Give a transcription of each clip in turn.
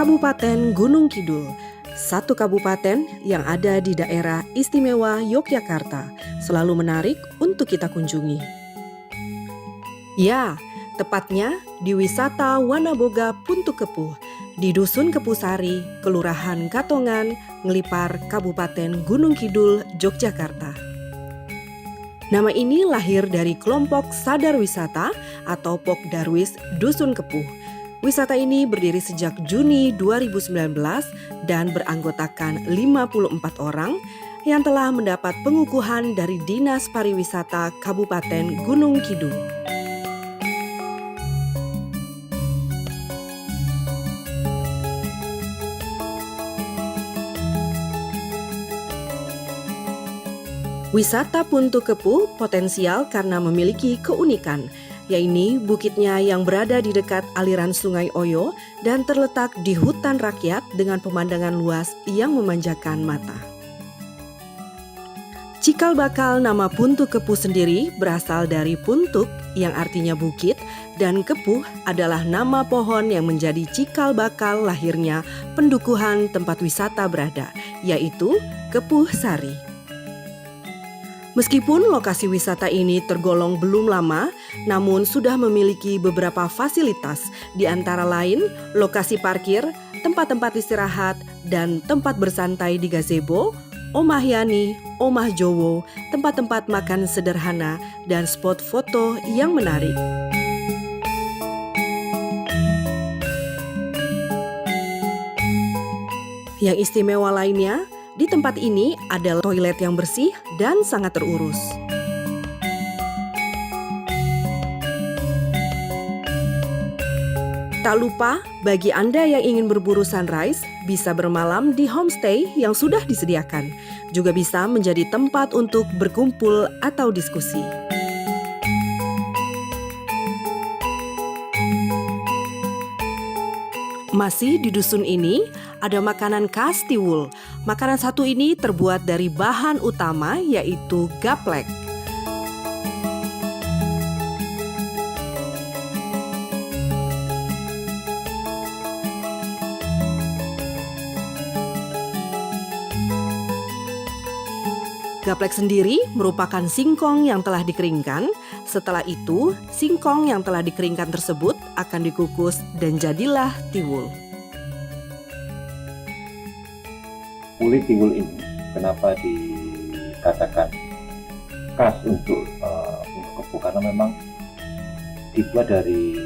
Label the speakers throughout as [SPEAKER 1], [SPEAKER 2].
[SPEAKER 1] Kabupaten Gunung Kidul, satu kabupaten yang ada di daerah istimewa Yogyakarta, selalu menarik untuk kita kunjungi. Ya, tepatnya di wisata Wanaboga Puntuk Kepuh, di Dusun Kepusari, Kelurahan Katongan, Ngelipar, Kabupaten Gunung Kidul, Yogyakarta. Nama ini lahir dari kelompok Sadar Wisata atau Pokdarwis Dusun Kepuh. Wisata ini berdiri sejak Juni 2019 dan beranggotakan 54 orang yang telah mendapat pengukuhan dari Dinas Pariwisata Kabupaten Gunung Kidul. Wisata Puntuk Kepuh potensial karena memiliki keunikan, yaitu bukitnya yang berada di dekat aliran Sungai Oyo dan terletak di hutan rakyat dengan pemandangan luas yang memanjakan mata. Cikal bakal nama Puntuk Kepuh sendiri berasal dari puntuk yang artinya bukit dan kepuh adalah nama pohon yang menjadi cikal bakal lahirnya pendukuhan tempat wisata berada, yaitu Kepuh Sari. Meskipun lokasi wisata ini tergolong belum lama, namun sudah memiliki beberapa fasilitas, di antara lain lokasi parkir, tempat-tempat istirahat, dan tempat bersantai di gazebo, omah yani, omah jowo, tempat-tempat makan sederhana, dan spot foto yang menarik. Yang istimewa lainnya, di tempat ini ada toilet yang bersih dan sangat terurus. Tak lupa, bagi Anda yang ingin berburu sunrise, bisa bermalam di homestay yang sudah disediakan. Juga bisa menjadi tempat untuk berkumpul atau diskusi. Masih di dusun ini, ada makanan khas Tiwul. Makanan satu ini terbuat dari bahan utama yaitu gaplek. Gaplek sendiri merupakan singkong yang telah dikeringkan. Setelah itu, singkong yang telah dikeringkan tersebut akan dikukus dan jadilah tiwul.
[SPEAKER 2] Uli tiwul ini kenapa dikatakan khas untuk kepuh, karena memang dibuat dari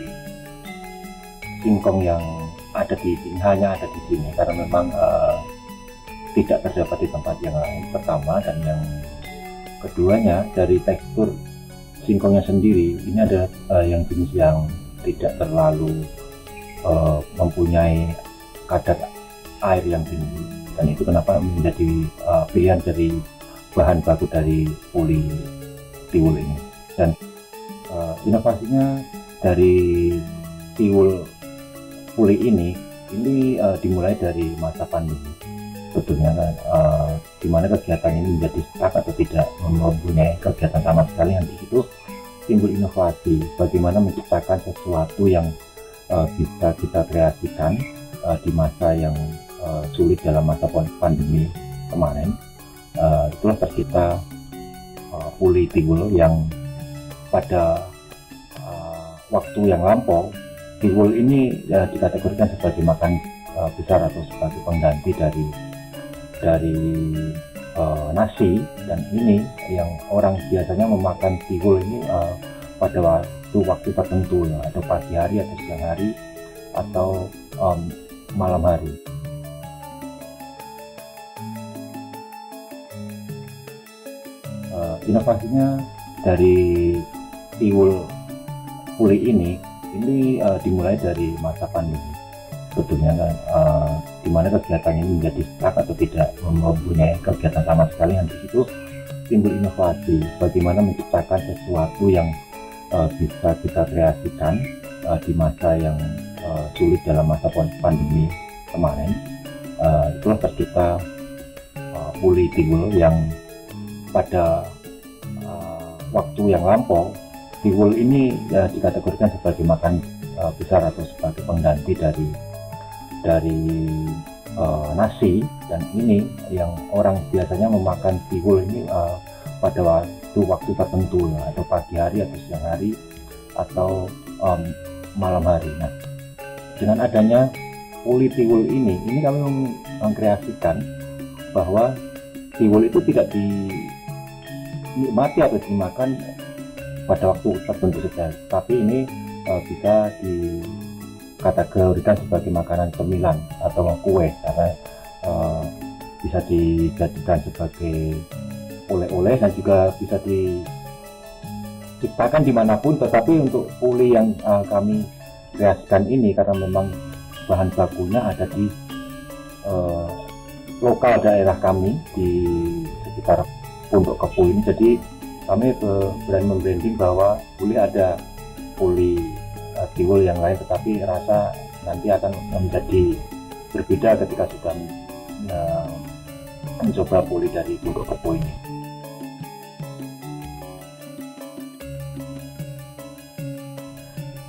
[SPEAKER 2] singkong yang ada di sini, hanya ada di sini, karena memang tidak terdapat di tempat yang lain, pertama. Dan yang keduanya, dari tekstur singkongnya sendiri, ini ada yang jenis yang tidak terlalu mempunyai kadar air yang tinggi, dan itu kenapa menjadi pilihan dari bahan baku dari uli tiwul ini. Dan inovasinya dari tiwul uli ini dimulai dari masa pandemi sebetulnya, di mana kegiatan ini menjadi stuck atau tidak mempunyai kegiatan sama sekali. Yang di situ timbul inovasi, bagaimana menciptakan sesuatu yang bisa kita kreasikan di masa yang sulit dalam masa pandemi kemarin. Itulah tercipta uli tiwul yang pada waktu yang lampau, tiwul ini dikategorikan sebagai makan besar atau sebagai pengganti dari nasi. Dan ini yang orang biasanya memakan tiwul ini pada waktu tertentu, atau pagi hari atau siang hari atau malam hari. Inovasinya dari tiwul uli ini dimulai dari masa pandemi sebetulnya, di mana kegiatan ini menjadi stuck atau tidak mempunyai kegiatan sama sekali. Yang di situ timbul inovasi, bagaimana menciptakan sesuatu yang bisa kita kreasikan di masa yang sulit dalam masa pandemi kemarin. Itulah tercipta uli tiwul yang pada waktu yang lampau, tiwul ini dikategorikan sebagai makan besar atau sebagai pengganti dari dari nasi, dan ini yang orang biasanya memakan tiwul ini pada waktu tertentu ya, atau pagi hari atau siang hari atau malam hari. Nah, dengan adanya uli tiwul ini kami mengkreasikan bahwa tiwul itu tidak dinikmati atau dimakan pada waktu tertentu saja, tapi ini bisa dikategorikan sebagai makanan cemilan atau kue, karena bisa dijadikan sebagai oleh-oleh dan juga bisa diciptakan dimanapun. Tetapi untuk uli yang kami kreasikan ini, karena memang bahan bakunya ada di lokal daerah kami di sekitar Pondok Kepu ini, jadi kami berani membranding bahwa uli ada uli tiwul yang lain, tetapi rasa nanti akan menjadi berbeda ketika sudah mencoba uli dari Pondok Kepu ini.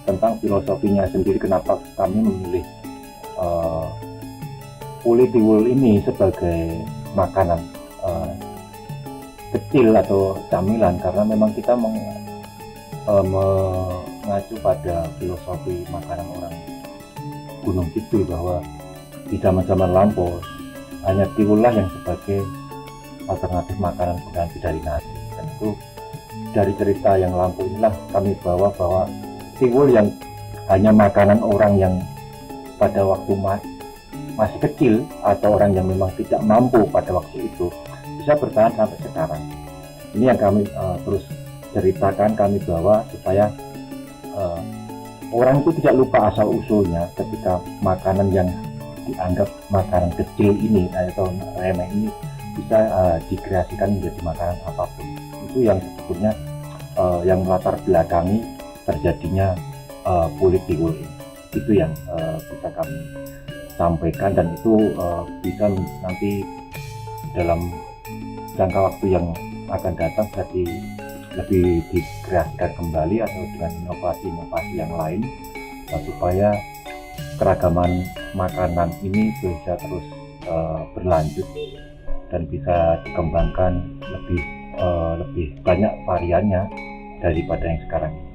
[SPEAKER 2] Tentang filosofinya sendiri, kenapa kami memilih uli tiwul ini sebagai makanan kecil atau camilan, karena memang kita mengacu pada filosofi makanan orang Gunung Kidul, bahwa di zaman-zaman lampau hanya tiwullah yang sebagai alternatif makanan pengganti dari nasi. Dan itu dari cerita yang lampau inilah kami bawa bahwa tiwul yang hanya makanan orang yang pada waktu masih kecil atau orang yang memang tidak mampu pada waktu itu bisa bertahan sampai sekarang. Ini yang kami terus ceritakan, kami bawa supaya orang itu tidak lupa asal usulnya ketika makanan yang dianggap makanan kecil ini atau remeh ini bisa dikreasikan menjadi makanan apapun. Itu yang sebetulnya yang melatar belakangi terjadinya uli tiwul ini. Itu yang bisa kami sampaikan, dan itu bisa nanti dalam jangka waktu yang akan datang jadi lebih dikreasikan kembali atau dengan inovasi-inovasi yang lain supaya keragaman makanan ini bisa terus berlanjut dan bisa dikembangkan lebih banyak variannya daripada yang sekarang ini.